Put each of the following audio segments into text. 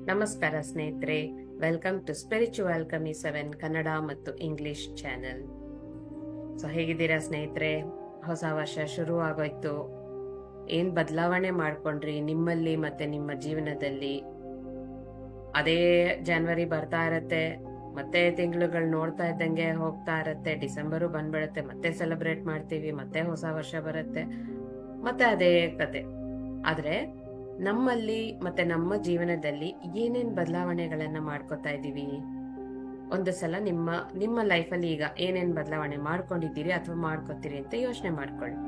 ನಮಸ್ಕಾರ ಸ್ನೇಹಿತರೆ, welcome to spiritual ಕಮಿ 7 Kannada ಮತ್ತು ಇಂಗ್ಲಿಷ್ ಚಾನೆಲ್. ಸೊ ಹೇಗಿದ್ದೀರಾ ಸ್ನೇಹಿತರೆ? ಹೊಸ ವರ್ಷ ಶುರು ಆಗೋಯ್ತು. ಏನ್ ಬದಲಾವಣೆ ಮಾಡ್ಕೊಂಡ್ರಿ ನಿಮ್ಮಲ್ಲಿ ಮತ್ತೆ ನಿಮ್ಮ ಜೀವನದಲ್ಲಿ? ಅದೇ ಜನವರಿ ಬರ್ತಾ ಇರತ್ತೆ, ಮತ್ತೆ ತಿಂಗಳುಗಳು ನೋಡ್ತಾ ಇದ್ದಂಗೆ ಹೋಗ್ತಾ ಇರತ್ತೆ. ಡಿಸೆಂಬರು ಬಂದ್ಬಿಡತ್ತೆ, ಮತ್ತೆ ಸೆಲೆಬ್ರೇಟ್ ಮಾಡ್ತೀವಿ, ಮತ್ತೆ ಹೊಸ ವರ್ಷ ಬರುತ್ತೆ, ಮತ್ತೆ ಅದೇ ಕತೆ. ಆದ್ರೆ ನಮ್ಮಲ್ಲಿ ಮತ್ತೆ ನಮ್ಮ ಜೀವನದಲ್ಲಿ ಏನೇನ್ ಬದಲಾವಣೆಗಳನ್ನ ಮಾಡ್ಕೋತಾ ಇದೀವಿ? ಒಂದು ಸಲ ನಿಮ್ಮ ಲೈಫಲ್ಲಿ ಈಗ ಏನೇನ್ ಬದಲಾವಣೆ ಮಾಡ್ಕೊಂಡಿದ್ದೀರಿ ಅಥವಾ ಮಾಡ್ಕೋತೀರಿ ಅಂತ ಯೋಚನೆ ಮಾಡ್ಕೊಳ್ಳಿ.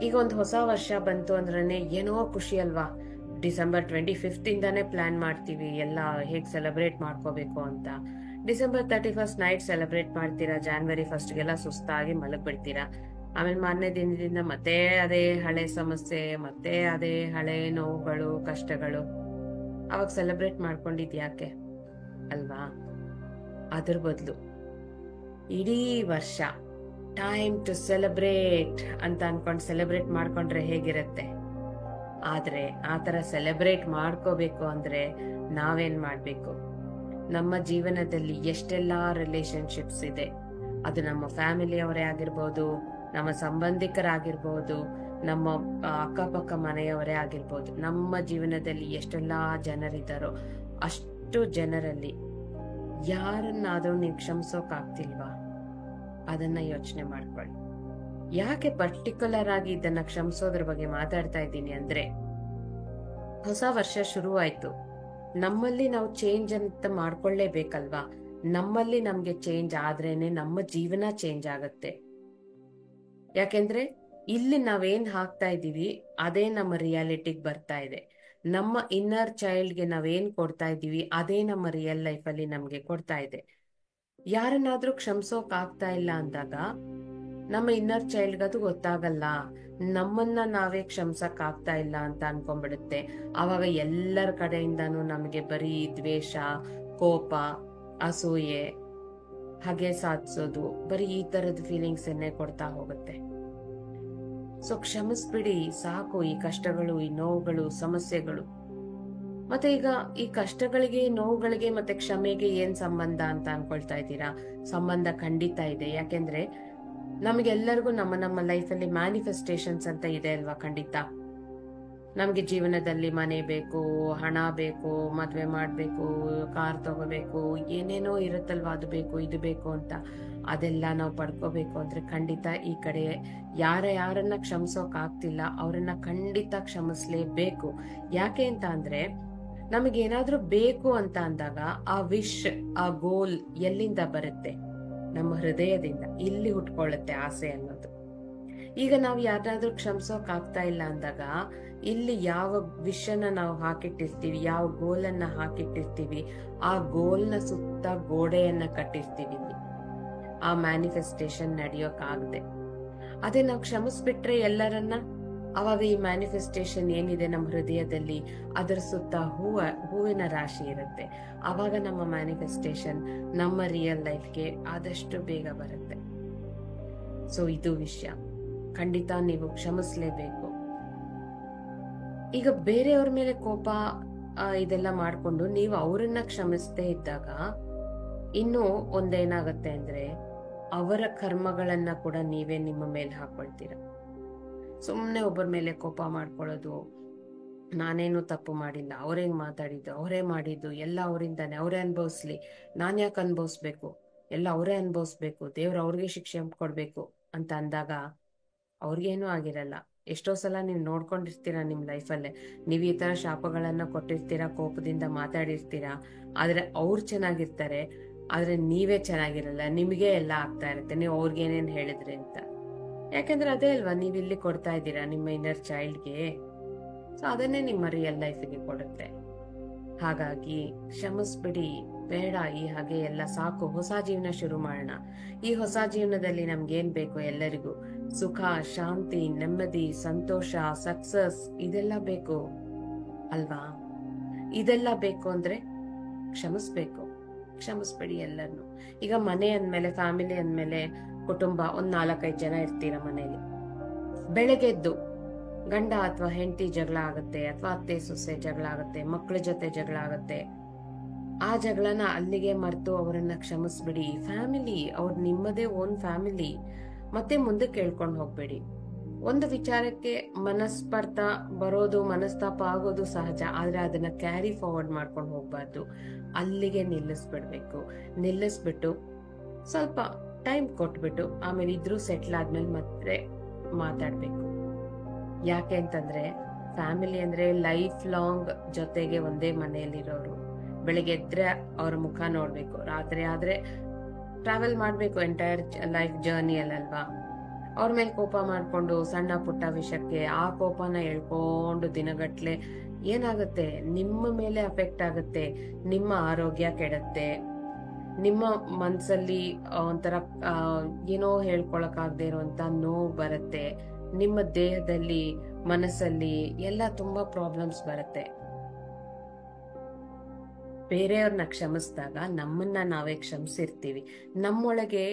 ಈಗ ಒಂದು ಹೊಸ ವರ್ಷ ಬಂತು ಅಂದ್ರೇನೆ ಏನೋ ಖುಷಿ ಅಲ್ವಾ? ಡಿಸೆಂಬರ್ 25 ಇಂದಾನೇ ಪ್ಲಾನ್ ಮಾಡ್ತೀವಿ ಎಲ್ಲ ಹೇಗ್ ಸೆಲೆಬ್ರೇಟ್ ಮಾಡ್ಕೋಬೇಕು ಅಂತ. ಡಿಸೆಂಬರ್ 31 ನೈಟ್ ಸೆಲೆಬ್ರೇಟ್ ಮಾಡ್ತೀರಾ, ಜಾನ್ವರಿ 1ಗೆಲ್ಲ ಸುಸ್ತಾಗಿ ಮಲಗ್ಬಿಡ್ತೀರಾ. ಆಮೇಲೆ ಮಾರನೇ ದಿನದಿಂದ ಮತ್ತೆ ಅದೇ ಹಳೆ ಸಮಸ್ಯೆ, ಮತ್ತೆ ಅದೇ ಹಳೆ ನೋವುಗಳು, ಕಷ್ಟಗಳು. ಅವಾಗ ಸೆಲೆಬ್ರೇಟ್ ಮಾಡ್ಕೊಂಡಿದ್ಯಾಕೆ ಅಲ್ವಾ? ಅದ್ರ ಬದಲು ಇಡೀ ವರ್ಷ ಟೈಮ್ ಟು ಸೆಲೆಬ್ರೇಟ್ ಅಂತ ಅನ್ಕೊಂಡ್ ಸೆಲೆಬ್ರೇಟ್ ಮಾಡ್ಕೊಂಡ್ರೆ ಹೇಗಿರತ್ತೆ? ಆದ್ರೆ ಆತರ ಸೆಲೆಬ್ರೇಟ್ ಮಾಡ್ಕೋಬೇಕು ಅಂದ್ರೆ ನಾವೇನ್ ಮಾಡ್ಬೇಕು? ನಮ್ಮ ಜೀವನದಲ್ಲಿ ಎಷ್ಟೆಲ್ಲಾ ರಿಲೇಶನ್ಶಿಪ್ಸ್ ಇದೆ, ಅದು ನಮ್ಮ ಫ್ಯಾಮಿಲಿಯವರೇ ಆಗಿರ್ಬೋದು, ನಮ್ಮ ಸಂಬಂಧಿಕರಾಗಿರ್ಬೋದು, ನಮ್ಮ ಅಕ್ಕಪಕ್ಕ ಮನೆಯವರೇ ಆಗಿರ್ಬೋದು, ನಮ್ಮ ಜೀವನದಲ್ಲಿ ಎಷ್ಟೆಲ್ಲಾ ಜನರಿದ್ದಾರೋ ಅಷ್ಟು ಜನರಲ್ಲಿ ಯಾರನ್ನಾದ್ರೂ ನೀವು ಕ್ಷಮಿಸೋಕ್ ಆಗ್ತಿಲ್ವಾ? ಅದನ್ನ ಯೋಚನೆ ಮಾಡ್ಕೊಳ್ಳಿ. ಯಾಕೆ ಪರ್ಟಿಕ್ಯುಲರ್ ಆಗಿ ಇದನ್ನ ಕ್ಷಮಿಸೋದ್ರ ಬಗ್ಗೆ ಮಾತಾಡ್ತಾ ಇದ್ದೀನಿ ಅಂದ್ರೆ, ಹೊಸ ವರ್ಷ ಶುರುವಾಯ್ತು, ನಮ್ಮಲ್ಲಿ ನಾವು ಚೇಂಜ್ ಅಂತ ಮಾಡ್ಕೊಳ್ಳೇಬೇಕಲ್ವಾ? ನಮ್ಮಲ್ಲಿ ನಮ್ಗೆ ಚೇಂಜ್ ಆದ್ರೇನೆ ನಮ್ಮ ಜೀವನ ಚೇಂಜ್ ಆಗತ್ತೆ. ಯಾಕೆಂದ್ರೆ ಇಲ್ಲಿ ನಾವೇನ್ ಹಾಕ್ತಾ ಇದೀವಿ ಅದೇ ನಮ್ಮ ರಿಯಾಲಿಟಿಗೆ ಬರ್ತಾ ಇದೆ. ನಮ್ಮ ಇನ್ನರ್ ಚೈಲ್ಡ್ಗೆ ನಾವೇನ್ ಕೊಡ್ತಾ ಇದೀವಿ ಅದೇ ನಮ್ಮ ರಿಯಲ್ ಲೈಫ್ ಅಲ್ಲಿ ನಮ್ಗೆ ಕೊಡ್ತಾ ಇದೆ. ಯಾರನ್ನಾದ್ರೂ ಕ್ಷಮಿಸೋಕ್ ಆಗ್ತಾ ಇಲ್ಲ ಅಂದಾಗ ನಮ್ಮ ಇನ್ನರ್ ಚೈಲ್ಡ್ ಅದು ಗೊತ್ತಾಗಲ್ಲ, ನಮ್ಮನ್ನ ನಾವೇ ಕ್ಷಮಿಸಕ್ ಆಗ್ತಾ ಇಲ್ಲ ಅಂತ ಅನ್ಕೊಂಡ್ಬಿಡುತ್ತೆ. ಅವಾಗ ಎಲ್ಲರ ಕಡೆಯಿಂದಾನು ನಮಗೆ ಬರೀ ದ್ವೇಷ, ಕೋಪ, ಅಸೂಯೆ, ಹಾಗೆ ಸಾಧಿಸೋದು, ಬರೀ ಈ ತರದ ಫೀಲಿಂಗ್ಸ್ ಅನ್ನೇ ಕೊಡ್ತಾ ಹೋಗುತ್ತೆ. ಸೊ ಕ್ಷಮಿಸ್ಬಿಡಿ ಸಾಕು. ಈ ಕಷ್ಟಗಳು, ಈ ನೋವುಗಳು, ಸಮಸ್ಯೆಗಳು. ಮತ್ತೆ ಈಗ ಈ ಕಷ್ಟಗಳಿಗೆ, ನೋವುಗಳಿಗೆ ಮತ್ತೆ ಕ್ಷಮೆಗೆ ಏನ್ ಸಂಬಂಧ ಅಂತ ಅನ್ಕೊಳ್ತಾ ಇದ್ದೀರಾ? ಸಂಬಂಧ ಖಂಡಿತ ಇದೆ. ಯಾಕೆಂದ್ರೆ ನಮ್ಗೆಲ್ಲರಿಗೂ ನಮ್ಮ ಲೈಫಲ್ಲಿ ಮ್ಯಾನಿಫೆಸ್ಟೇಷನ್ಸ್ ಅಂತ ಇದೆ ಅಲ್ವಾ? ಖಂಡಿತ ನಮ್ಗೆ ಜೀವನದಲ್ಲಿ ಮನೆ ಬೇಕು, ಹಣ ಬೇಕು, ಮದ್ವೆ ಮಾಡ್ಬೇಕು, ಕಾರ್ ತಗೋಬೇಕು, ಏನೇನೋ ಇರುತ್ತಲ್ವಾ, ಅದು ಬೇಕು ಇದು ಬೇಕು ಅಂತ. ಅದೆಲ್ಲ ನಾವು ಪಡ್ಕೋಬೇಕು ಅಂದ್ರೆ ಖಂಡಿತ ಈ ಕಡೆ ಯಾರನ್ನ ಕ್ಷಮಿಸೋಕ್ ಆಗ್ತಿಲ್ಲ ಅವ್ರನ್ನ ಖಂಡಿತ ಕ್ಷಮಿಸ್ಲೇಬೇಕು. ಯಾಕೆ ಅಂತ ಅಂದ್ರೆ, ನಮಗೇನಾದ್ರೂ ಬೇಕು ಅಂತ ಅಂದಾಗ ಆ ವಿಶ್, ಆ ಗೋಲ್ ಎಲ್ಲಿಂದ ಬರುತ್ತೆ? ನಮ್ಮ ಹೃದಯದಿಂದ. ಇಲ್ಲಿ ಹುಟ್ಕೊಳ್ಳುತ್ತೆ ಆಸೆ ಅನ್ನೋದು. ಈಗ ನಾವು ಯಾರನ್ನಾದ್ರೂ ಕ್ಷಮಿಸೋಕ್ ಆಗ್ತಾ ಇಲ್ಲ ಅಂದಾಗ ಇಲ್ಲಿ ಯಾವ ವಿಷಯನ ನಾವು ಹಾಕಿಟ್ಟಿರ್ತೀವಿ, ಯಾವ ಗೋಲನ್ನ ಹಾಕಿಟ್ಟಿರ್ತೀವಿ, ಆ ಗೋಲ್ನ ಸುತ್ತ ಗೋಡೆಯನ್ನ ಕಟ್ಟಿರ್ತೀವಿ. ಆ ಮ್ಯಾನಿಫೆಸ್ಟೇಷನ್ ನಡೆಯೋಕ್ ಆಗದೆ. ಅದೇ ನಾವು ಕ್ಷಮಿಸ್ಬಿಟ್ರೆ ಎಲ್ಲರನ್ನ, ಅವಾಗ ಈ ಮ್ಯಾನಿಫೆಸ್ಟೇಷನ್ ಏನಿದೆ ನಮ್ಮ ಹೃದಯದಲ್ಲಿ ಅದರ ಸುತ್ತ ಹೂವಿನ ರಾಶಿ ಇರುತ್ತೆ. ಅವಾಗ ನಮ್ಮ ಮ್ಯಾನಿಫೆಸ್ಟೇಷನ್ ನಮ್ಮ ರಿಯಲ್ ಲೈಫ್ಗೆ ಆದಷ್ಟು ಬೇಗ ಬರುತ್ತೆ. ಸೊ ಇದು ವಿಷಯ. ಖಂಡಿತ ನೀವು ಕ್ಷಮಿಸ್ಲೇಬೇಕು. ಈಗ ಬೇರೆಯವ್ರ ಮೇಲೆ ಕೋಪ ಇದೆಲ್ಲ ಮಾಡ್ಕೊಂಡು ನೀವು ಅವರನ್ನ ಕ್ಷಮಿಸದೇ ಇದ್ದಾಗ ಇನ್ನು ಒಂದೇನಾಗತ್ತೆ ಅಂದ್ರೆ, ಅವರ ಕರ್ಮಗಳನ್ನ ಕೂಡ ನೀವೇ ನಿಮ್ಮ ಮೇಲೆ ಹಾಕೊಳ್ತೀರ. ಸುಮ್ನೆ ಒಬ್ಬರ ಮೇಲೆ ಕೋಪ ಮಾಡ್ಕೊಳ್ಳೋದು, ನಾನೇನು ತಪ್ಪು ಮಾಡಿಲ್ಲ, ಅವ್ರೇಂಗ್ ಮಾತಾಡಿದ್ದು, ಅವರೇ ಮಾಡಿದ್ದು, ಎಲ್ಲ ಅವರಿಂದಾನೆ, ಅವರೇ ಅನ್ಭವಿಸ್ಲಿ, ನಾನ್ ಯಾಕೆ ಅನ್ಭವಿಸ್ಬೇಕು, ಎಲ್ಲ ಅವರೇ ಅನ್ಭವಿಸ್ಬೇಕು, ದೇವ್ರ ಅವ್ರಿಗೆ ಶಿಕ್ಷೆ ಕೊಡ್ಬೇಕು ಅಂತ ಅಂದಾಗ ಅವ್ರಿಗೇನು ಆಗಿರಲ್ಲ. ಎಷ್ಟೋ ಸಲ ನೀವು ನೋಡ್ಕೊಂಡಿರ್ತೀರಾ ನಿಮ್ ಲೈಫಲ್ಲೇ, ನೀವ್ ಈ ತರ ಶಾಪಗಳನ್ನ ಕೊಟ್ಟಿರ್ತೀರಾ, ಕೋಪದಿಂದ ಮಾತಾಡಿರ್ತೀರಾ, ಆದ್ರೆ ಅವ್ರು ಚೆನ್ನಾಗಿರ್ತಾರೆ, ಆದ್ರೆ ನೀವೇ ಚೆನ್ನಾಗಿರಲ್ಲ, ನಿಮ್ಗೆ ಎಲ್ಲ ಆಗ್ತಾ ಇರುತ್ತೆ ನೀವು ಅವ್ರಿಗೇನೇನ್ ಹೇಳಿದ್ರಿ ಅಂತ. ಯಾಕಂದ್ರೆ ಅದೇ ಅಲ್ವಾ ನೀವ್ ಇಲ್ಲಿ ಕೊಡ್ತಾ ಇದ್ದೀರಾ ನಿಮ್ಮ ಇನ್ನರ್ ಚೈಲ್ಡ್ಗೆ. ಸೊ ಅದನ್ನೇ ನಿಮ್ಮ ರಿಯಲ್ ಲೈಫಿಗೆ ಕೊಡುತ್ತೆ. ಹಾಗಾಗಿ ಕ್ಷಮಿಸ್ಬಿಡಿ, ಬೇಡ ಈ ಹಾಗೆ ಎಲ್ಲ ಸಾಕು. ಹೊಸ ಜೀವನ ಶುರು ಮಾಡೋಣ. ಈ ಹೊಸ ಜೀವನದಲ್ಲಿ ನಮ್ಗೇನ್ ಬೇಕು? ಎಲ್ಲರಿಗೂ ಸುಖ, ಶಾಂತಿ, ನೆಮ್ಮದಿ, ಸಂತೋಷ, ಸಕ್ಸಸ್ ಇದೆಲ್ಲ ಬೇಕು ಅಲ್ವಾ? ಇದೆಲ್ಲ ಬೇಕು ಅಂದ್ರೆ ಕ್ಷಮಿಸ್ಬೇಕು. ಕ್ಷಮಿಸ್ಬಿಡಿ ಎಲ್ಲರನ್ನು. ಈಗ ಮನೆ ಅಂದ್ಮೇಲೆ, ಫ್ಯಾಮಿಲಿ ಅಂದ್ಮೇಲೆ, ಕುಟುಂಬ, ಒಂದ್ 4-5 ಜನ ಇರ್ತೀರ ಮನೇಲಿ. ಬೆಳಗ್ಗೆದ್ದು ಗಂಡ ಅಥವಾ ಹೆಂಡತಿ ಜಗಳ ಆಗುತ್ತೆ, ಅಥವಾ ಅತ್ತೆ ಸೊಸೆ ಜಗಳ ಆಗುತ್ತೆ, ಮಕ್ಕಳ ಜೊತೆ ಜಗಳ ಆಗುತ್ತೆ. ಆ ಜಗಳನ ಅಲ್ಲಿಗೆ ಮರೆತು ಅವರನ್ನ ಕ್ಷಮಿಸ್ಬಿಡಿ. ಫ್ಯಾಮಿಲಿ, ಅವ್ರು ನಿಮ್ಮದೇ ಓನ್ ಫ್ಯಾಮಿಲಿ. ಮತ್ತೆ ಮುಂದಕ್ಕೆ ಕೇಳ್ಕೊಂಡು ಹೋಗ್ಬೇಡಿ. ಒಂದು ವಿಚಾರಕ್ಕೆ ಮನಸ್ಪರ್ಧ ಬರೋದು, ಮನಸ್ತಾಪ ಆಗೋದು ಸಹಜ, ಆದ್ರೆ ಅದನ್ನ ಕ್ಯಾರಿ ಫಾರ್ವರ್ಡ್ ಮಾಡ್ಕೊಂಡು ಹೋಗ್ಬಾರ್ದು. ಅಲ್ಲಿಗೆ ನಿಲ್ಲಿಸ್ಬಿಟ್ಟು ಸ್ವಲ್ಪ ಟೈಮ್ ಕೊಟ್ಬಿಟ್ಟು ಆಮೇಲೆ ಇದ್ರೂ ಸೆಟ್ಲ್ ಆದ್ಮೇಲೆ ಮತ್ತೆ ಮಾತಾಡ್ಬೇಕು. ಯಾಕೆ ಅಂತಂದ್ರೆ ಫ್ಯಾಮಿಲಿ ಅಂದ್ರೆ ಲೈಫ್ ಲಾಂಗ್ ಜೊತೆಗೆ ಒಂದೇ ಮನೆಯಲ್ಲಿರೋರು. ಬೆಳಿಗ್ಗೆ ಎದ್ರೆ ಅವ್ರ ಮುಖ ನೋಡ್ಬೇಕು, ರಾತ್ರಿ ಆದ್ರೆ ಟ್ರಾವೆಲ್ ಮಾಡ್ಬೇಕು ಎಂಟೈರ್ ಲೈಫ್ ಜರ್ನಿಯಲ್ಲಲ್ವಾ. ಅವ್ರ ಮೇಲೆ ಕೋಪ ಮಾಡ್ಕೊಂಡು ಸಣ್ಣ ಪುಟ್ಟ ವಿಷಯಕ್ಕೆ ಆ ಕೋಪನ ಹೇಳ್ಕೊಂಡು ದಿನಗಟ್ಲೆ ಏನಾಗುತ್ತೆ, ನಿಮ್ಮ ಮೇಲೆ ಅಫೆಕ್ಟ್ ಆಗುತ್ತೆ. ನಿಮ್ಮ ಆರೋಗ್ಯ ಕೆಡುತ್ತೆ, ನಿಮ್ಮ ಮನ್ಸಲ್ಲಿ ಒಂಥರ ಏನೋ ಹೇಳ್ಕೊಳಕ್ಕಾಗದೆ ಇರುವಂತ ನೋವು ಬರುತ್ತೆ, ನಿಮ್ಮ ದೇಹದಲ್ಲಿ ಮನಸ್ಸಲ್ಲಿ ಎಲ್ಲ ತುಂಬಾ ಪ್ರಾಬ್ಲಮ್ಸ್ ಬರುತ್ತೆ. ಬೇರೆಯವ್ರನ್ನ ಕ್ಷಮಿಸಿದಾಗ ನಮ್ಮನ್ನ ನಾವೇ ಕ್ಷಮಿಸಿರ್ತೀವಿ. ನಮ್ಮೊಳಗೆ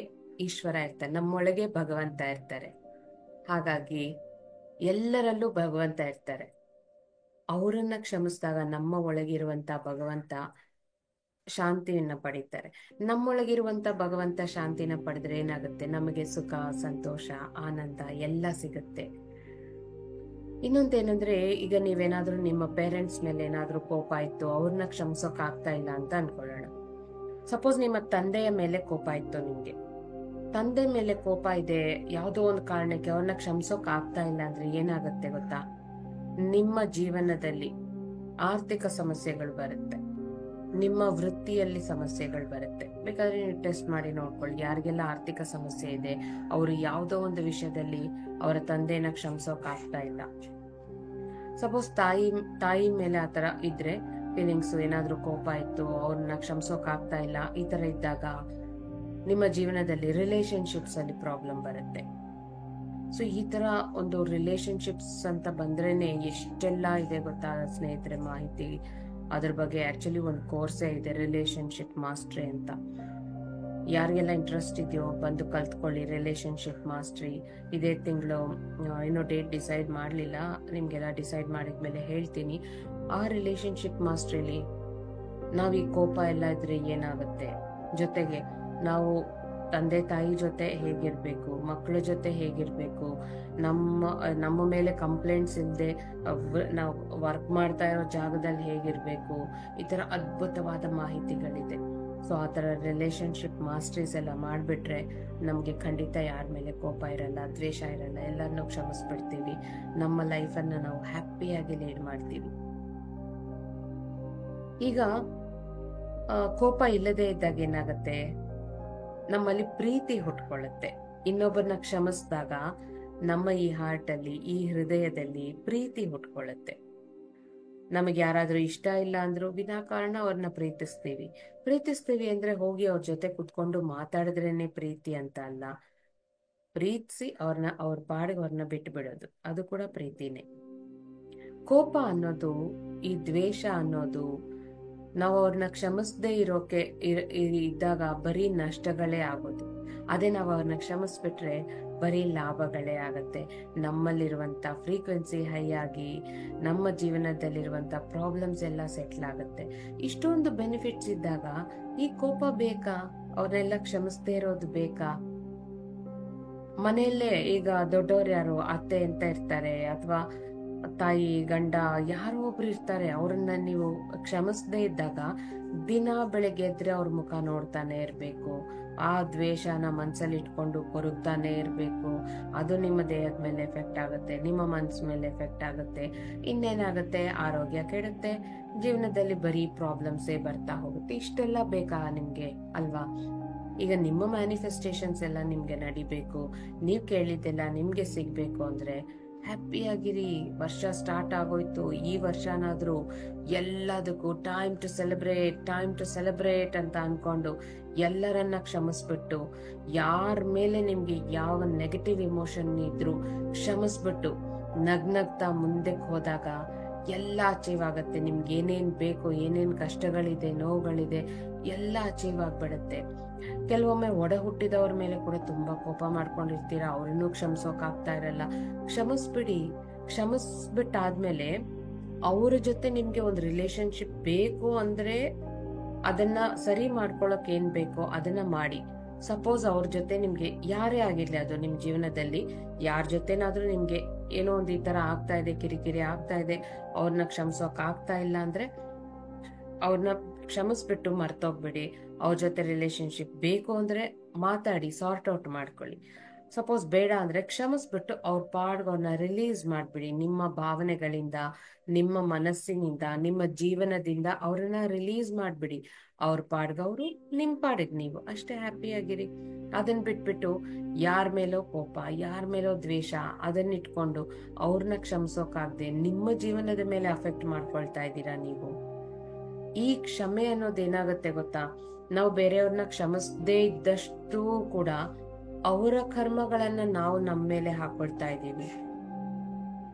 ಈಶ್ವರ ಇರ್ತಾರೆ, ನಮ್ಮೊಳಗೆ ಭಗವಂತ ಇರ್ತಾರೆ. ಹಾಗಾಗಿ ಎಲ್ಲರಲ್ಲೂ ಭಗವಂತ ಇರ್ತಾರೆ. ಅವರನ್ನ ಕ್ಷಮಿಸಿದಾಗ ನಮ್ಮ ಒಳಗಿರುವಂತ ಭಗವಂತ ಶಾಂತಿಯನ್ನ ಪಡಿತಾರೆ. ನಮ್ಮೊಳಗಿರುವಂತ ಭಗವಂತ ಶಾಂತಿನ ಪಡೆದ್ರೆ ಏನಾಗುತ್ತೆ, ನಮಗೆ ಸುಖ, ಸಂತೋಷ, ಆನಂದ ಎಲ್ಲ ಸಿಗುತ್ತೆ. ಇನ್ನೊಂದೇನಂದ್ರೆ, ಈಗ ನೀವೇನಾದ್ರೂ ನಿಮ್ಮ ಪೇರೆಂಟ್ಸ್ ಮೇಲೆ ಏನಾದ್ರೂ ಕೋಪ ಇತ್ತು, ಅವ್ರನ್ನ ಕ್ಷಮಿಸೋಕ್ ಆಗ್ತಾ ಇಲ್ಲ ಅಂತ ಅನ್ಕೊಳ್ಳೋಣ. ಸಪೋಸ್ ನಿಮ್ಮ ತಂದೆಯ ಮೇಲೆ ಕೋಪ ಇತ್ತು, ನಿಮ್ಗೆ ತಂದೆ ಮೇಲೆ ಕೋಪ ಇದೆ, ಯಾವುದೋ ಒಂದು ಕಾರಣಕ್ಕೆ ಅವ್ರನ್ನ ಕ್ಷಮಿಸೋಕ್ ಆಗ್ತಾ ಇಲ್ಲ ಅಂದ್ರೆ ಏನಾಗುತ್ತೆ ಗೊತ್ತಾ, ನಿಮ್ಮ ಜೀವನದಲ್ಲಿ ಆರ್ಥಿಕ ಸಮಸ್ಯೆಗಳು ಬರುತ್ತೆ, ನಿಮ್ಮ ವೃತ್ತಿಯಲ್ಲಿ ಸಮಸ್ಯೆಗಳು ಬರುತ್ತೆ. ಬೇಕಾದ್ರೆ ನೀವು ಟೆಸ್ಟ್ ಮಾಡಿ ನೋಡ್ಕೊಳ್ಳಿ, ಯಾರಿಗೆಲ್ಲ ಆರ್ಥಿಕ ಸಮಸ್ಯೆ ಇದೆ, ಅವರು ಯಾವುದೋ ಒಂದು ವಿಷಯದಲ್ಲಿ ಅವರ ತಂದೆನ ಕ್ಷಮಿಸೋಕ್ ಆಗ್ತಾ ಇಲ್ಲ. ಸಪೋಸ್ ತಾಯಿ ಮೇಲೆ ಆತರ ಇದ್ರೆ, ಫೀಲಿಂಗ್ಸ್ ಏನಾದ್ರೂ ಕೋಪ ಇತ್ತು, ಅವ್ರನ್ನ ಕ್ಷಮಿಸೋಕ್ ಆಗ್ತಾ ಇಲ್ಲ, ಈ ತರ ಇದ್ದಾಗ ನಿಮ್ಮ ಜೀವನದಲ್ಲಿ ರಿಲೇಶನ್ಶಿಪ್ಸ್ ಅಲ್ಲಿ ಪ್ರಾಬ್ಲಮ್ ಬರುತ್ತೆ. ಸೊ ಈ ತರ ಒಂದು ರಿಲೇಶನ್ಶಿಪ್ಸ್ ಅಂತ ಬಂದ್ರೇನೆ ಎಷ್ಟೆಲ್ಲ ಇದೆ ಗೊತ್ತಾ ಸ್ನೇಹಿತರೆ ಮಾಹಿತಿ. ಅದ್ರ ಬಗ್ಗೆ ಆಕ್ಚುಲಿ ಒಂದು ಕೋರ್ಸೇ ಇದೆ, ರಿಲೇಶನ್ಶಿಪ್ ಮಾಸ್ಟ್ರಿ ಅಂತ. ಯಾರಿಗೆಲ್ಲ ಇಂಟ್ರೆಸ್ಟ್ ಇದೆಯೋ ಬಂದು ಕಲ್ತ್ಕೊಳ್ಳಿ. ರಿಲೇಶನ್ಶಿಪ್ ಮಾಸ್ಟ್ರಿ ಇದೇ ತಿಂಗಳು, ಇನ್ನೂ ಡೇಟ್ ಡಿಸೈಡ್ ಮಾಡಲಿಲ್ಲ, ನಿಮ್ಗೆಲ್ಲ ಡಿಸೈಡ್ ಮಾಡಿದ್ಮೇಲೆ ಹೇಳ್ತೀನಿ. ಆ ರಿಲೇಶನ್ಶಿಪ್ ಮಾಸ್ಟ್ರಿಲಿ ನಾವ್ ಈ ಕೋಪ ಎಲ್ಲ ಇದ್ರೆ ಏನಾಗುತ್ತೆ, ಜೊತೆಗೆ ನಾವು ತಂದೆ ತಾಯಿ ಜೊತೆ ಹೇಗಿರ್ಬೇಕು, ಮಕ್ಕಳ ಜೊತೆ ಹೇಗಿರ್ಬೇಕು, ನಮ್ಮ ಮೇಲೆ ಕಂಪ್ಲೇಂಟ್ಸ್ ಇಲ್ಲದೆ ನಾವು ವರ್ಕ್ ಮಾಡ್ತಾ ಇರೋ ಜಾಗದಲ್ಲಿ ಹೇಗಿರ್ಬೇಕು, ಈ ತರ ಅದ್ಭುತವಾದ ಮಾಹಿತಿಗಳಿದೆ. ಸೊ ಆ ತರ ರಿಲೇಶನ್ಶಿಪ್ ಮಾಸ್ಟರ್ಸ್ ಎಲ್ಲ ಮಾಡ್ಬಿಟ್ರೆ ನಮ್ಗೆ ಖಂಡಿತ ಯಾರ ಮೇಲೆ ಕೋಪ ಇರಲ್ಲ, ದ್ವೇಷ ಇರಲ್ಲ, ಎಲ್ಲರನ್ನೂ ಕ್ಷಮಿಸ್ಬಿಡ್ತೀವಿ. ನಮ್ಮ ಲೈಫನ್ನ ನಾವು ಹ್ಯಾಪಿಯಾಗಿ ಲೀಡ್ ಮಾಡ್ತೀವಿ. ಈಗ ಕೋಪ ಇಲ್ಲದೆ ಇದ್ದಾಗ ಏನಾಗತ್ತೆ, ನಮ್ಮಲ್ಲಿ ಪ್ರೀತಿ ಹುಟ್ಕೊಳ್ಳುತ್ತೆ. ಇನ್ನೊಬ್ಬರನ್ನ ಕ್ಷಮಿಸಿದಾಗ ನಮ್ಮ ಈ ಹಾರ್ಟ್ ಅಲ್ಲಿ, ಈ ಹೃದಯದಲ್ಲಿ ಪ್ರೀತಿ ಹುಟ್ಕೊಳ್ಳುತ್ತೆ. ನಮಗೆ ಯಾರಾದ್ರೂ ಇಷ್ಟ ಇಲ್ಲ ಅಂದ್ರೂ ವಿನಾಕಾರಣ ಅವ್ರನ್ನ ಪ್ರೀತಿಸ್ತೀವಿ ಅಂದ್ರೆ ಹೋಗಿ ಅವ್ರ ಜೊತೆ ಕುತ್ಕೊಂಡು ಮಾತಾಡಿದ್ರೇನೆ ಪ್ರೀತಿ ಅಂತ ಅಲ್ಲ. ಪ್ರೀತಿಸಿ ಅವ್ರ ಪಾಡಿಗೆ ಅವ್ರನ್ನ ಬಿಟ್ಟು ಬಿಡೋದು, ಅದು ಕೂಡ ಪ್ರೀತಿನೇ. ಕೋಪ ಅನ್ನೋದು, ಈ ದ್ವೇಷ ಅನ್ನೋದು, ನಾವು ಅವ್ರನ್ನ ಕ್ಷಮಿಸದೇ ಇದ್ದಾಗ ಬರೀ ನಷ್ಟಗಳೇ ಆಗೋದು. ಅದೇ ನಾವು ಅವ್ರನ್ನ ಕ್ಷಮಿಸ್ಬಿಟ್ರೆ ಬರೀ ಲಾಭಗಳೇ ಆಗತ್ತೆ. ನಮ್ಮಲ್ಲಿರುವಂತ ಫ್ರೀಕ್ವೆನ್ಸಿ ಹೈ ಆಗಿ ನಮ್ಮ ಜೀವನದಲ್ಲಿರುವಂತ ಪ್ರಾಬ್ಲಮ್ಸ್ ಎಲ್ಲ ಸೆಟ್ಲ್ ಆಗುತ್ತೆ. ಇಷ್ಟೊಂದು ಬೆನಿಫಿಟ್ಸ್ ಇದ್ದಾಗ ಈ ಕೋಪ ಬೇಕಾ? ಅವ್ರನ್ನೆಲ್ಲ ಕ್ಷಮಿಸದೇ ಇರೋದು ಬೇಕಾ? ಮನೆಯಲ್ಲೇ ಈಗ ದೊಡ್ಡವ್ರು ಯಾರು, ಅತ್ತೆ ಅಂತ ಇರ್ತಾರೆ, ಅಥವಾ ತಾಯಿ, ಗಂಡ, ಯಾರೋ ಒಬ್ರು ಇರ್ತಾರೆ. ಅವ್ರನ್ನ ನೀವು ಕ್ಷಮಿಸದೇ ಇದ್ದಾಗ ದಿನ ಬೆಳಗ್ಗೆ ಎದ್ರೆ ಅವ್ರ ಮುಖ ನೋಡ್ತಾನೆ ಇರ್ಬೇಕು, ಆ ದ್ವೇಷನ ಮನ್ಸಲ್ಲಿ ಇಟ್ಕೊಂಡು ಕೊರಗ್ತಾನೆ ಇರ್ಬೇಕು. ಅದು ನಿಮ್ಮ ದೇಹದ ಮೇಲೆ ಎಫೆಕ್ಟ್ ಆಗುತ್ತೆ, ನಿಮ್ಮ ಮನ್ಸ್ ಮೇಲೆ ಎಫೆಕ್ಟ್ ಆಗುತ್ತೆ. ಇನ್ನೇನಾಗುತ್ತೆ, ಆರೋಗ್ಯ ಕೆಡುತ್ತೆ, ಜೀವನದಲ್ಲಿ ಬರೀ ಪ್ರಾಬ್ಲಮ್ಸೇ ಬರ್ತಾ ಹೋಗುತ್ತೆ. ಇಷ್ಟೆಲ್ಲ ಬೇಕಾ ನಿಮ್ಗೆ, ಅಲ್ವಾ? ಈಗ ನಿಮ್ಮ ಮ್ಯಾನಿಫೆಸ್ಟೇಷನ್ಸ್ ಎಲ್ಲ ನಿಮ್ಗೆ ನಡಿಬೇಕು, ನೀವ್ ಕೇಳಿದ್ದೆಲ್ಲ ನಿಮ್ಗೆ ಸಿಗ್ಬೇಕು ಅಂದ್ರೆ ಹ್ಯಾಪಿಯಾಗಿರಿ. ವರ್ಷ ಸ್ಟಾರ್ಟ್ ಆಗೋಯ್ತು, ಈ ವರ್ಷನಾದ್ರೂ ಎಲ್ಲದಕ್ಕೂ ಟೈಮ್ ಟು ಸೆಲೆಬ್ರೇಟ್ ಅಂತ ಅನ್ಕೊಂಡು ಎಲ್ಲರನ್ನ ಕ್ಷಮಿಸ್ಬಿಟ್ಟು, ಯಾರ ಮೇಲೆ ನಿಮ್ಗೆ ಯಾವ ನೆಗೆಟಿವ್ ಇಮೋಷನ್ ಇದ್ರು ಕ್ಷಮಿಸ್ಬಿಟ್ಟು ನಗ್ನಗ್ತಾ ಮುಂದಕ್ಕೆ ಹೋದಾಗ ಎಲ್ಲ ಅಚೀವ್ ಆಗತ್ತೆ. ನಿಮ್ಗೆ ಏನೇನ್ ಬೇಕು, ಏನೇನ್ ಕಷ್ಟಗಳಿದೆ, ನೋವುಗಳಿದೆ, ಎಲ್ಲ ಅಚೀವ್ ಆಗ್ಬಿಡತ್ತೆ. ಕೆಲವೊಮ್ಮೆ ಒಡ ಹುಟ್ಟಿದವ್ರ ಮೇಲೆ ಕೂಡ ತುಂಬಾ ಕೋಪ ಮಾಡ್ಕೊಂಡಿರ್ತೀರಾ, ಅವ್ರನ್ನೂ ಕ್ಷಮಿಸೋಕ್ ಆಗ್ತಾ ಇರಲ್ಲ. ಕ್ಷಮಿಸ್ಬಿಡಿ. ಕ್ಷಮಿಸ್ಬಿಟ್ಟಾದ್ಮೇಲೆ ಅವ್ರ ಜೊತೆ ನಿಮ್ಗೆ ಒಂದು ರಿಲೇಶನ್ಶಿಪ್ ಬೇಕು ಅಂದ್ರೆ ಅದನ್ನ ಸರಿ ಮಾಡ್ಕೊಳಕ್ ಏನ್ ಬೇಕೋ ಅದನ್ನ ಮಾಡಿ. ಸಪೋಸ್ ಅವ್ರ ಜೊತೆ ನಿಮ್ಗೆ ಯಾರೇ ಆಗಿರ್ಲಿ, ಅದು ನಿಮ್ ಜೀವನದಲ್ಲಿ ಯಾರ ಜೊತೆನಾದ್ರೂ ನಿಮ್ಗೆ ಏನೋ ಒಂದ್ ಈ ತರ ಆಗ್ತಾ ಇದೆ, ಕಿರಿಕಿರಿ ಆಗ್ತಾ ಇದೆ, ಅವ್ರನ್ನ ಕ್ಷಮಿಸೋಕ್ ಆಗ್ತಾ ಇಲ್ಲ ಅಂದ್ರೆ ಅವ್ರನ್ನ ಕ್ಷಮಿಸ್ಬಿಟ್ಟು ಮರ್ತೋಗ್ಬಿಡಿ. ಅವ್ರ ಜೊತೆ ರಿಲೇಶನ್ಶಿಪ್ ಬೇಕು ಅಂದ್ರೆ ಮಾತಾಡಿ, ಸಾರ್ಟ್ ಔಟ್ ಮಾಡ್ಕೊಳ್ಳಿ. ಸಪೋಸ್ ಬೇಡ ಅಂದ್ರೆ ಕ್ಷಮಿಸ್ಬಿಟ್ಟು ಅವ್ರ ಪಾಡ್ಗೆ ಅವ್ರನ್ನ ರಿಲೀಸ್ ಮಾಡ್ಬಿಡಿ. ನಿಮ್ಮ ಭಾವನೆಗಳಿಂದ, ನಿಮ್ಮ ಮನಸ್ಸಿನಿಂದ, ನಿಮ್ಮ ಜೀವನದಿಂದ ಅವ್ರನ್ನ ರಿಲೀಸ್ ಮಾಡ್ಬಿಡಿ. ಅವ್ರ ಪಾಡ್ಗವ್ರು, ನಿಮ್ ಪಾಡಿಗೆ ನೀವು ಅಷ್ಟೇ ಹ್ಯಾಪಿಯಾಗಿರಿ. ಅದನ್ನ ಬಿಟ್ಬಿಟ್ಟು ಯಾರ ಮೇಲೋ ಕೋಪ, ಯಾರ ಮೇಲೋ ದ್ವೇಷ ಅದನ್ನಿಟ್ಕೊಂಡು ಅವ್ರನ್ನ ಕ್ಷಮಿಸೋಕಾಗ್ದೆ ನಿಮ್ಮ ಜೀವನದ ಮೇಲೆ ಅಫೆಕ್ಟ್ ಮಾಡ್ಕೊಳ್ತಾ ಇದ್ದೀರಾ ನೀವು. ಈ ಕ್ಷಮೆ ಅನ್ನೋದೇನಾಗತ್ತೆ ಗೊತ್ತಾ, ನಾವು ಬೇರೆಯವ್ರನ್ನ ಕ್ಷಮಿಸದೇ ಇದ್ದಷ್ಟು ಕೂಡ ಅವರ ಕರ್ಮಗಳನ್ನ ನಾವು ನಮ್ಮ ಮೇಲೆ ಹಾಕೊಳ್ತಾ ಇದ್ದೀವಿ.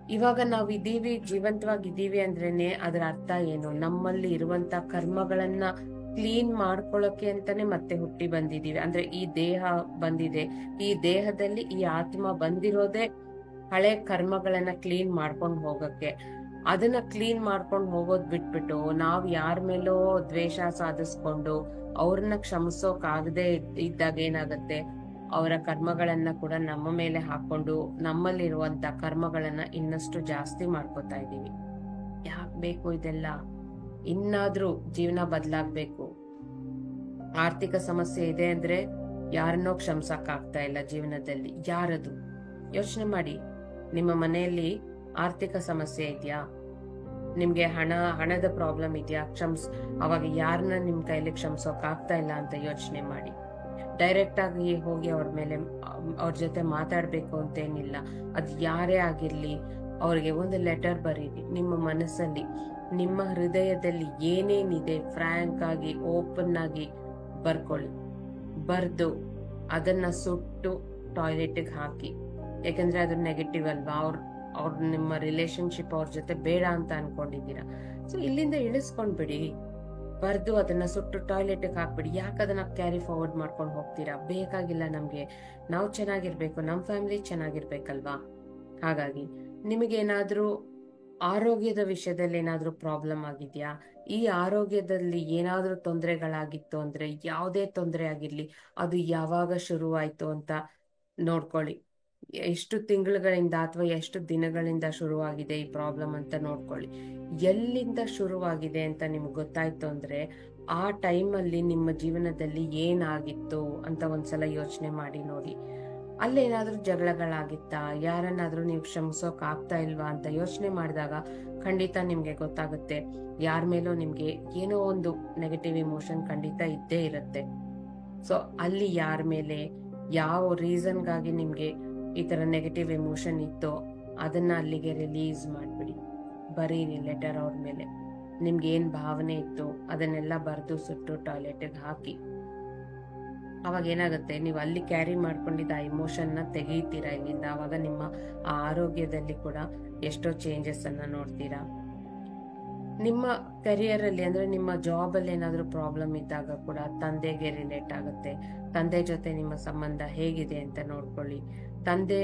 ಇವಾಗ ನಾವು ಇದೀವಿ, ಜೀವಂತವಾಗಿದ್ದೀವಿ ಅಂದ್ರೇನೆ ಅದರ ಅರ್ಥ ಏನು? ನಮ್ಮಲ್ಲಿ ಇರುವಂತ ಕರ್ಮಗಳನ್ನ ಕ್ಲೀನ್ ಮಾಡ್ಕೊಳ್ಳೋಕೆ ಅಂತಾನೆ ಮತ್ತೆ ಹುಟ್ಟಿ ಬಂದಿದೀವಿ. ಅಂದ್ರೆ ಈ ದೇಹ ಬಂದಿದೆ, ಈ ದೇಹದಲ್ಲಿ ಈ ಆತ್ಮ ಬಂದಿರೋದೇ ಹಳೆ ಕರ್ಮಗಳನ್ನ ಕ್ಲೀನ್ ಮಾಡ್ಕೊಂಡು ಹೋಗಕ್ಕೆ. ಅದನ್ನ ಕ್ಲೀನ್ ಮಾಡ್ಕೊಂಡು ಹೋಗೋದ್ ಬಿಟ್ಬಿಟ್ಟು ನಾವ್ ಯಾರ ಮೇಲೋ ದ್ವೇಷ ಸಾಧಿಸ್ಕೊಂಡು ಅವ್ರನ್ನ ಕ್ಷಮಿಸೋಕ್ ಆಗದೆ ಇದ್ದಾಗ ಏನಾಗತ್ತೆ, ಅವರ ಕರ್ಮಗಳನ್ನ ಕೂಡ ನಮ್ಮ ಮೇಲೆ ಹಾಕೊಂಡು ನಮ್ಮಲ್ಲಿರುವಂತ ಕರ್ಮಗಳನ್ನ ಇನ್ನಷ್ಟು ಜಾಸ್ತಿ ಮಾಡ್ಕೋತಾ ಇದೀವಿ. ಯಾಕ್ ಬೇಕು ಇದೆಲ್ಲ? ಇನ್ನಾದ್ರೂ ಜೀವನ ಬದಲಾಗ್ಬೇಕು. ಆರ್ಥಿಕ ಸಮಸ್ಯೆ ಇದೆ ಅಂದ್ರೆ ಯಾರನ್ನೋ ಕ್ಷಮಿಸಕ್ ಆಗ್ತಾ ಇಲ್ಲ ಜೀವನದಲ್ಲಿ. ಯಾರದು? ಯೋಚನೆ ಮಾಡಿ. ನಿಮ್ಮ ಮನೆಯಲ್ಲಿ ಆರ್ಥಿಕ ಸಮಸ್ಯೆ ಇದೆಯಾ? ನಿಮ್ಗೆ ಹಣದ ಪ್ರಾಬ್ಲಮ್ ಇದೆಯಾ? ಅವಾಗ ಯಾರನ್ನ ನಿಮ್ ಕೈಲಿ ಕ್ಷಮಿಸೋಕ್ ಆಗ್ತಾ ಇಲ್ಲ ಅಂತ ಯೋಚನೆ ಮಾಡಿ. ಡೈರೆಕ್ಟ್ ಆಗಿ ಹೋಗಿ ಅವ್ರ ಜೊತೆ ಮಾತಾಡ್ಬೇಕು ಅಂತೇನಿಲ್ಲ. ಅದ್ ಯಾರೇ ಆಗಿರ್ಲಿ, ಅವ್ರಿಗೆ ಒಂದು ಲೆಟರ್ ಬರೀರಿ. ನಿಮ್ಮ ಮನಸ್ಸಲ್ಲಿ, ನಿಮ್ಮ ಹೃದಯದಲ್ಲಿ ಏನೇನಿದೆ ಫ್ರಾಂಕ್ ಆಗಿ, ಓಪನ್ ಆಗಿ ಬರ್ಕೊಳ್ಳಿ. ಬರ್ದು ಅದನ್ನ ಸುಟ್ಟು ಟಾಯ್ಲೆಟ್ಗೆ ಹಾಕಿ. ಯಾಕಂದ್ರೆ ಅದು ನೆಗೆಟಿವ್ ಅಲ್ವಾ? ಅವ್ರ ನಿಮ್ಮ ರಿಲೇಶನ್ಶಿಪ್ ಅವ್ರ ಜೊತೆ ಬೇಡ ಅಂತ ಅನ್ಕೊಂಡಿದ್ದೀರಾ. ಸೊ ಇಲ್ಲಿಂದ ಇಳಿಸ್ಕೊಂಡ್ಬಿಡಿ. ಬರ್ದು ಅದನ್ನ ಸುಟ್ಟು ಟಾಯ್ಲೆಟ್ಗೆ ಹಾಕ್ಬಿಡಿ. ಯಾಕೆ ಅದನ್ನ ಕ್ಯಾರಿ ಫಾರ್ವರ್ಡ್ ಮಾಡ್ಕೊಂಡು ಹೋಗ್ತೀರಾ? ಬೇಕಾಗಿಲ್ಲ ನಮ್ಗೆ. ನಾವು ಚೆನ್ನಾಗಿರ್ಬೇಕು, ನಮ್ ಫ್ಯಾಮಿಲಿ ಚೆನ್ನಾಗಿರ್ಬೇಕಲ್ವಾ? ಹಾಗಾಗಿ ನಿಮಗೇನಾದ್ರೂ ಆರೋಗ್ಯದ ವಿಷಯದಲ್ಲಿ ಏನಾದ್ರೂ ಪ್ರಾಬ್ಲಮ್ ಆಗಿದ್ಯಾ? ಈ ಆರೋಗ್ಯದಲ್ಲಿ ಏನಾದ್ರೂ ತೊಂದರೆಗಳಾಗಿತ್ತು ಅಂದ್ರೆ, ಯಾವುದೇ ತೊಂದರೆ ಆಗಿರ್ಲಿ, ಅದು ಯಾವಾಗ ಶುರುವಾಯ್ತು ಅಂತ ನೋಡ್ಕೊಳ್ಳಿ. ಎಷ್ಟು ತಿಂಗಳುಗಳಿಂದ ಅಥವಾ ಎಷ್ಟು ದಿನಗಳಿಂದ ಶುರುವಾಗಿದೆ ಈ ಪ್ರಾಬ್ಲಮ್ ಅಂತ ನೋಡ್ಕೊಳ್ಳಿ. ಎಲ್ಲಿಂದ ಶುರುವಾಗಿದೆ ಅಂತ ನಿಮ್ಗೆ ಗೊತ್ತಾಯ್ತು ಅಂದ್ರೆ ಆ ಟೈಮಲ್ಲಿ ನಿಮ್ಮ ಜೀವನದಲ್ಲಿ ಏನಾಗಿತ್ತು ಅಂತ ಒಂದ್ಸಲ ಯೋಚನೆ ಮಾಡಿ ನೋಡಿ. ಅಲ್ಲೇನಾದ್ರೂ ಜಗಳಗಳಾಗಿತ್ತಾ? ಯಾರನ್ನಾದ್ರೂ ನೀವು ಕ್ಷಮಿಸೋಕ್ ಆಗ್ತಾ ಇಲ್ವಾ ಅಂತ ಯೋಚನೆ ಮಾಡಿದಾಗ ಖಂಡಿತ ನಿಮ್ಗೆ ಗೊತ್ತಾಗುತ್ತೆ. ಯಾರ ಮೇಲೂ ನಿಮ್ಗೆ ಏನೋ ಒಂದು ನೆಗೆಟಿವ್ ಇಮೋಷನ್ ಖಂಡಿತ ಇದ್ದೇ ಇರುತ್ತೆ. ಸೊ ಅಲ್ಲಿ ಯಾರ ಮೇಲೆ, ಯಾವ ರೀಸನ್ಗಾಗಿ ನಿಮ್ಗೆ ಈ ತರ ನೆಗೆಟಿವ್ ಎಮೋಷನ್ ಇತ್ತೋ ಅದನ್ನ ಅಲ್ಲಿಗೆ ರಿಲೀಸ್ ಮಾಡ್ಬಿಡಿ. ಬರೀರಿ ಲೆಟರ್ ಅವ್ರ ಮೇಲೆ. ನಿಮ್ಗೆ ಏನ್ ಭಾವನೆ ಇತ್ತು ಅದನ್ನೆಲ್ಲ ಬರ್ದು ಸುಟ್ಟು ಟಾಯ್ಲೆಟ್ಗೆ ಹಾಕಿ. ಅವಾಗ ಏನಾಗುತ್ತೆ, ನೀವು ಅಲ್ಲಿ ಕ್ಯಾರಿ ಮಾಡ್ಕೊಂಡಿದ್ದ ಆ ಇಮೋಷನ್ ನ ತೆಗೀತೀರಾ ಇಲ್ಲಿಂದ. ಅವಾಗ ನಿಮ್ಮ ಆ ಆರೋಗ್ಯದಲ್ಲಿ ಕೂಡ ಎಷ್ಟೋ ಚೇಂಜಸ್ ಅನ್ನ ನೋಡ್ತೀರಾ. ನಿಮ್ಮ ಕರಿಯರ್ ಅಲ್ಲಿ ಅಂದ್ರೆ ನಿಮ್ಮ ಜಾಬ್ ಅಲ್ಲಿ ಏನಾದ್ರೂ ಪ್ರಾಬ್ಲಮ್ ಇದ್ದಾಗ ಕೂಡ ತಂದೆಗೆ ರಿಲೇಟ್ ಆಗುತ್ತೆ. ತಂದೆ ಜೊತೆ ನಿಮ್ಮ ಸಂಬಂಧ ಹೇಗಿದೆ ಅಂತ ನೋಡ್ಕೊಳ್ಳಿ. ತಂದೆ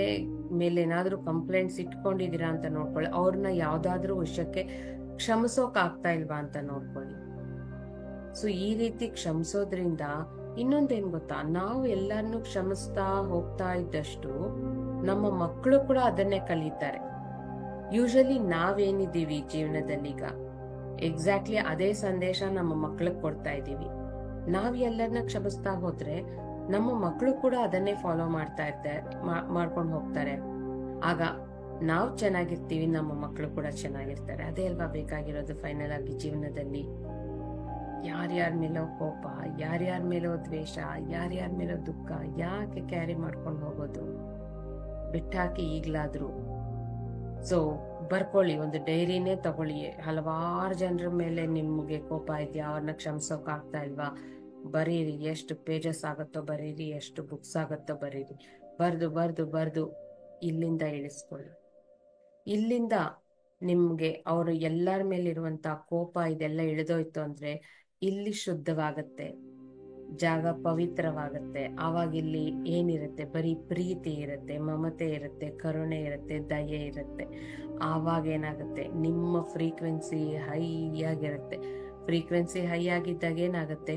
ಮೇಲೆ ಏನಾದ್ರೂ ಕಂಪ್ಲೇಂಟ್ಸ್ ಇಟ್ಕೊಂಡಿದೀರಾ ಅಂತ ನೋಡ್ಕೊಳ್ಳಿ. ಅವ್ರನ್ನ ಯಾವ್ದಾದ್ರೂ ವಿಷಯಕ್ಕೆ ಕ್ಷಮಿಸೋಕ್ ಆಗ್ತಾ ಇಲ್ವಾ ಅಂತ ನೋಡ್ಕೊಳ್ಳಿ. ಸೊ ಈ ರೀತಿ ಕ್ಷಮಿಸೋದ್ರಿಂದ ಇನ್ನೊಂದೇನ್ ಗೊತ್ತಾ, ನಾವು ಎಲ್ಲರನ್ನೂ ಕ್ಷಮಿಸ್ತಾ ಹೋಗ್ತಾ ಇದ್ದಷ್ಟು ನಮ್ಮ ಮಕ್ಕಳು ಕೂಡ ಅದನ್ನೇ ಕಲಿತಾರೆ. ಯೂಶಲಿ ನಾವೇನಿದ್ದೀವಿ ಜೀವನದಲ್ಲಿ ಈಗ ಎಕ್ಸಾಕ್ಟ್ಲಿ ಅದೇ ಸಂದೇಶ ನಮ್ಮ ಮಕ್ಕಳಿಗೆ ಕೊಡ್ತಾ ಇದ್ದೀವಿ. ನಾವ್ ಎಲ್ಲರನ್ನ ಕ್ಷಮಿಸ್ತಾ ಹೋದ್ರೆ ನಮ್ಮ ಮಕ್ಕಳು ಕೂಡ ಅದನ್ನೇ ಫಾಲೋ ಮಾಡ್ಕೊಂಡು ಹೋಗ್ತಾರೆ. ಆಗ ನಾವ್ ಚೆನ್ನಾಗಿರ್ತೀವಿ, ನಮ್ಮ ಮಕ್ಕಳು ಕೂಡ ಚೆನ್ನಾಗಿರ್ತಾರೆ. ಅದೇ ಅಲ್ವಾ ಬೇಕಾಗಿರೋದು ಫೈನಲ್ ಆಗಿ ಜೀವನದಲ್ಲಿ. ಯಾರ್ಯಾರ ಮೇಲೋ ಕೋಪ, ಯಾರ್ಯಾರ ಮೇಲೋ ದ್ವೇಷ, ಯಾರ್ಯಾರ ಮೇಲೋ ದುಃಖ ಯಾಕೆ ಕ್ಯಾರಿ ಮಾಡ್ಕೊಂಡು ಹೋಗೋದು? ಬಿಟ್ಟಾಕಿ ಈಗ್ಲಾದ್ರು. ಸೊ ಬರ್ಕೊಳ್ಳಿ, ಒಂದು ಡೈರಿನೇ ತಗೊಳ್ಳಿ. ಹಲವಾರು ಜನರ ಮೇಲೆ ನಿಮ್ಗೆ ಕೋಪ ಇದೆಯಾ, ಅವ್ರನ್ನ ಕ್ಷಮಿಸೋಕ್ ಆಗ್ತಾ ಇಲ್ವಾ? ಬರೀರಿ. ಎಷ್ಟು ಪೇಜಸ್ ಆಗುತ್ತೋ ಬರೀರಿ, ಎಷ್ಟು ಬುಕ್ಸ್ ಆಗುತ್ತೋ ಬರೀರಿ. ಬರ್ದು ಬರ್ದು ಬರ್ದು ಇಲ್ಲಿಂದ ಇಳಿಸ್ಕೊಳ್ಳಿ. ಇಲ್ಲಿಂದ ನಿಮ್ಗೆ ಅವರು ಎಲ್ಲರ ಮೇಲಿರುವಂತ ಕೋಪ ಇದೆಲ್ಲ ಇಳಿದೋಯ್ತು ಅಂದ್ರೆ ಇಲ್ಲಿ ಶುದ್ಧವಾಗತ್ತೆ. ಜಾಗ ಪವಿತ್ರವಾಗುತ್ತೆ. ಆವಾಗ ಇಲ್ಲಿ ಏನಿರುತ್ತೆ, ಬರೀ ಪ್ರೀತಿ ಇರುತ್ತೆ, ಮಮತೆ ಇರುತ್ತೆ, ಕರುಣೆ ಇರುತ್ತೆ, ದಯೆ ಇರುತ್ತೆ. ಆವಾಗ ಏನಾಗುತ್ತೆ, ನಿಮ್ಮ ಫ್ರೀಕ್ವೆನ್ಸಿ ಹೈ ಆಗಿರುತ್ತೆ. ಫ್ರೀಕ್ವೆನ್ಸಿ ಹೈ ಆಗಿದ್ದಾಗ ಏನಾಗುತ್ತೆ,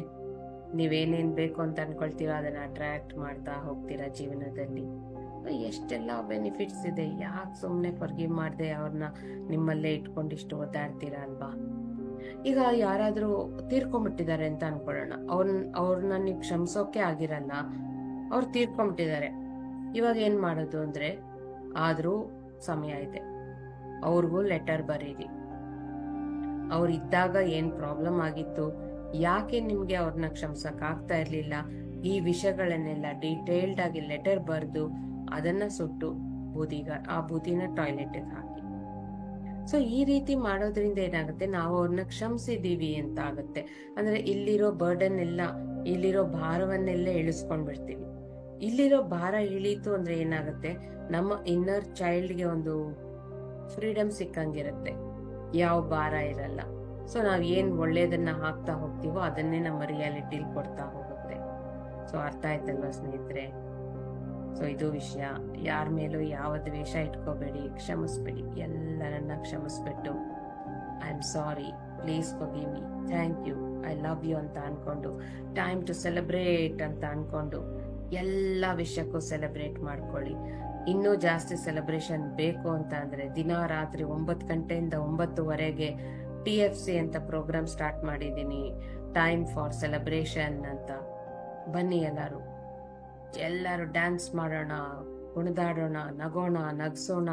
ನೀವೇನೇನ್ ಬೇಕು ಅಂತ ಅನ್ಕೊಳ್ತೀರೋ ಅದನ್ನ ಅಟ್ರಾಕ್ಟ್ ಮಾಡ್ತಾ ಹೋಗ್ತೀರಾ ಜೀವನದಲ್ಲಿ. ಎಷ್ಟೆಲ್ಲ ಬೆನಿಫಿಟ್ಸ್ ಇದೆ. ಯಾಕೆ ಸುಮ್ನೆ ಫರ್ಗಿವ್ ಮಾಡದೆ ಅವ್ರನ್ನ ನಿಮ್ಮಲ್ಲೇ ಇಟ್ಕೊಂಡಿಷ್ಟು ಒದ್ದಾಡ್ತೀರಾ ಅಲ್ವಾ? ಈಗ ಯಾರಾದ್ರೂ ತೀರ್ಕೊಂಡ್ಬಿಟ್ಟಿದ್ದಾರೆ ಅಂತ ಅನ್ಕೊಳ್ಳೋಣ, ಅವ್ರನ್ನ ನೀವು ಕ್ಷಮಿಸೋಕೆ ಆಗಿರಲ್ಲ, ಅವ್ರು ತೀರ್ಕೊಂಡ್ಬಿಟ್ಟಿದ್ದಾರೆ. ಇವಾಗ ಏನ್ ಮಾಡೋದು ಅಂದ್ರೆ, ಆದ್ರೂ ಸಮಯ ಇದೆ, ಅವ್ರಿಗೂ ಲೆಟರ್ ಬರೀರಿ. ಅವ್ರಿದ್ದಾಗ ಏನ್ ಪ್ರಾಬ್ಲಮ್ ಆಗಿತ್ತು, ಯಾಕೆ ನಿಮ್ಗೆ ಅವ್ರನ್ನ ಕ್ಷಮಿಸಕ್ ಆಗ್ತಾ ಇರ್ಲಿಲ್ಲ, ಈ ವಿಷಯಗಳನ್ನೆಲ್ಲ ಡೀಟೇಲ್ಡ್ ಆಗಿ ಲೆಟರ್ ಬರೆದು ಅದನ್ನ ಸುಟ್ಟು ಆ ಬೂದಿನ ಟಾಯ್ಲೆಟ್ಗೆ ಹಾಕಿ. ಸೊ ಈ ರೀತಿ ಮಾಡೋದ್ರಿಂದ ಏನಾಗುತ್ತೆ, ನಾವು ಅವ್ರನ್ನ ಕ್ಷಮಿಸಿದೀವಿ ಅಂತ ಆಗುತ್ತೆ. ಅಂದ್ರೆ ಇಲ್ಲಿರೋ ಬರ್ಡನ್ ಎಲ್ಲ, ಇಲ್ಲಿರೋ ಭಾರವನ್ನೆಲ್ಲ ಇಳಿಸ್ಕೊಂಡ್ ಬಿಡ್ತೀವಿ. ಇಲ್ಲಿರೋ ಭಾರ ಇಳೀತು ಅಂದ್ರೆ ಏನಾಗುತ್ತೆ, ನಮ್ಮ ಇನ್ನರ್ ಚೈಲ್ಡ್ಗೆ ಒಂದು ಫ್ರೀಡಮ್ ಸಿಕ್ಕಂಗಿರುತ್ತೆ, ಯಾವ ಭಾರ ಇರಲ್ಲ. ಸೊ ನಾವ್ ಏನ್ ಒಳ್ಳೇದನ್ನ ಹಾಕ್ತಾ ಹೋಗ್ತೀವೋ ಅದನ್ನೇ ನಮ್ಮ ರಿಯಾಲಿಟಿಲಿ ಕೊಡ್ತಾ ಹೋಗುತ್ತೆ. ಸೊ ಅರ್ಥ ಆಯ್ತಲ್ವಾ ಸ್ನೇಹಿತರೆ? ಸೊ ಇದು ವಿಷಯ. ಯಾರ ಮೇಲೂ ಯಾವ ದ್ವೇಷ ಇಟ್ಕೋಬೇಡಿ, ಕ್ಷಮಿಸ್ಬೇಡಿ. ಎಲ್ಲರನ್ನ ಕ್ಷಮಿಸ್ಬಿಟ್ಟು I am sorry, please forgive me, thank you, I love you ಅಂತ ಅನ್ಕೊಂಡು, ಟೈಮ್ ಟು ಸೆಲೆಬ್ರೇಟ್ ಅಂತ ಅನ್ಕೊಂಡು ಎಲ್ಲ ವಿಷಯಕ್ಕೂ ಸೆಲೆಬ್ರೇಟ್ ಮಾಡ್ಕೊಳ್ಳಿ. ಇನ್ನೂ ಜಾಸ್ತಿ ಸೆಲೆಬ್ರೇಷನ್ ಬೇಕು ಅಂತ ಅಂದ್ರೆ ದಿನ ರಾತ್ರಿ 9 ಗಂಟೆಯಿಂದ 9:30 TFC ಅಂತ ಪ್ರೋಗ್ರಾಮ್ ಸ್ಟಾರ್ಟ್ ಮಾಡಿದೀನಿ, ಟೈಮ್ ಫಾರ್ ಸೆಲೆಬ್ರೇಷನ್ ಅಂತ. ಬನ್ನಿ ಎಲ್ಲರೂ ಡ್ಯಾನ್ಸ್ ಮಾಡೋಣ, ಕುಣಿದಾಡೋಣ, ನಗೋಣ, ನಗ್ಸೋಣ.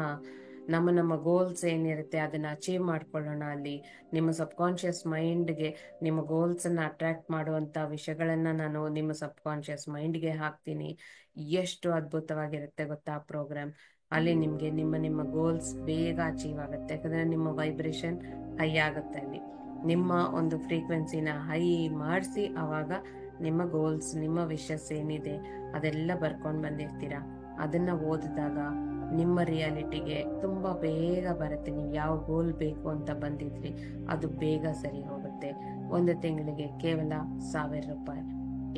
ನಮ್ಮ ಗೋಲ್ಸ್ ಏನಿರುತ್ತೆ ಅದನ್ನ ಅಚೀವ್ ಮಾಡ್ಕೊಳ್ಳೋಣ. ಅಲ್ಲಿ ನಿಮ್ಮ ಸಬ್ಕಾನ್ಶಿಯಸ್ ಮೈಂಡ್ಗೆ ನಿಮ್ಮ ಗೋಲ್ಸ್ ಅನ್ನ ಅಟ್ರಾಕ್ಟ್ ಮಾಡುವಂತ ವಿಷಯಗಳನ್ನ ನಾನು ನಿಮ್ಮ ಸಬ್ಕಾನ್ಶಿಯಸ್ ಮೈಂಡ್ಗೆ ಹಾಕ್ತೀನಿ. ಎಷ್ಟು ಅದ್ಭುತವಾಗಿರುತ್ತೆ ಗೊತ್ತಾ ಆ ಪ್ರೋಗ್ರಾಮ್. ಅಲ್ಲಿ ನಿಮ್ಗೆ ನಿಮ್ಮ ಗೋಲ್ಸ್ ಬೇಗ ಅಚೀವ್ ಆಗುತ್ತೆ. ಯಾಕಂದ್ರೆ ನಿಮ್ಮ ವೈಬ್ರೇಷನ್ ಹೈ ಆಗುತ್ತೆ. ಅಲ್ಲಿ ನಿಮ್ಮ ಒಂದು ಫ್ರೀಕ್ವೆನ್ಸಿನ ಹೈ ಮಾಡಿಸಿ ಅವಾಗ ನಿಮ್ಮ ಗೋಲ್ಸ್, ನಿಮ್ಮ ವಿಷಸ್ ಏನಿದೆ ಅದೆಲ್ಲ ಬರ್ಕೊಂಡ್ ಬಂದಿರ್ತೀರಾ. ಅದನ್ನ ಓದಿದಾಗ ನಿಮ್ಮ ರಿಯಾಲಿಟಿಗೆ ತುಂಬಾ ಬೇಗ ಬರುತ್ತೆ. ನೀವು ಯಾವ ಗೋಲ್ ಬೇಕು ಅಂತ ಬಂದಿದ್ರಿ ಅದು ಬೇಗ ಸರಿ ಹೋಗುತ್ತೆ. 1 ತಿಂಗಳಿಗೆ ಕೇವಲ 1000 ರೂಪಾಯಿ.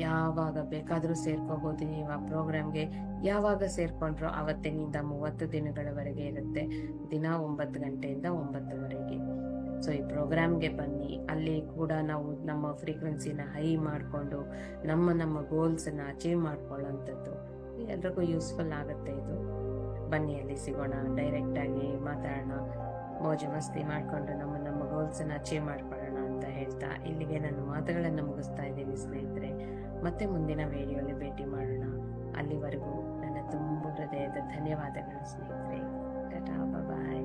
ಯಾವಾಗ ಬೇಕಾದ್ರೂ ಸೇರ್ಕೋಬಹುದು ನೀವು ಆ ಪ್ರೋಗ್ರಾಮ್ಗೆ. ಯಾವಾಗ ಸೇರ್ಕೊಂಡ್ರೋ ಅವತ್ತಿನಿಂದ 30 ದಿನಗಳವರೆಗೆ ಇರುತ್ತೆ. ದಿನ 9 ಗಂಟೆಯಿಂದ 9:30. ಸೊ ಈ ಪ್ರೋಗ್ರಾಮ್ಗೆ ಬನ್ನಿ. ಅಲ್ಲಿ ಕೂಡ ನಾವು ನಮ್ಮ ಫ್ರೀಕ್ವೆನ್ಸಿನ ಹೈ ಮಾಡಿಕೊಂಡು ನಮ್ಮ ಗೋಲ್ಸ್ ಅನ್ನ ಅಚೀವ್ ಮಾಡ್ಕೊಳ್ಳೋಂಥದ್ದು ಎಲ್ರಿಗೂ ಯೂಸ್ಫುಲ್ ಆಗುತ್ತೆ. ಇದು ಬನ್ನಿ, ಅಲ್ಲಿ ಸಿಗೋಣ, ಡೈರೆಕ್ಟ್ ಆಗಿ ಮಾತಾಡೋಣ, ಮೋಜು ಮಸ್ತಿ ಮಾಡ್ಕೊಂಡು ನಮ್ಮ ಗೋಲ್ಸ್ ಅನ್ನ ಅಚೀವ್ ಮಾಡ್ಕೊಳ್ಳೋಣ ಅಂತ ಹೇಳ್ತಾ ಇಲ್ಲಿಗೆ ನನ್ನ ಮಾತುಗಳನ್ನು ಮುಗಿಸ್ತಾ ಇದ್ದೀನಿ ಸ್ನೇಹಿತರೆ. ಮತ್ತೆ ಮುಂದಿನ ವಿಡಿಯೋಲಿ ಭೇಟಿ ಮಾಡೋಣ. ಅಲ್ಲಿವರೆಗೂ ನನ್ನ ತುಂಬ ಹೃದಯದ ಧನ್ಯವಾದಗಳು ಸ್ನೇಹಿತರೆ. ಟಾಟಾ, ಬಾಯ್.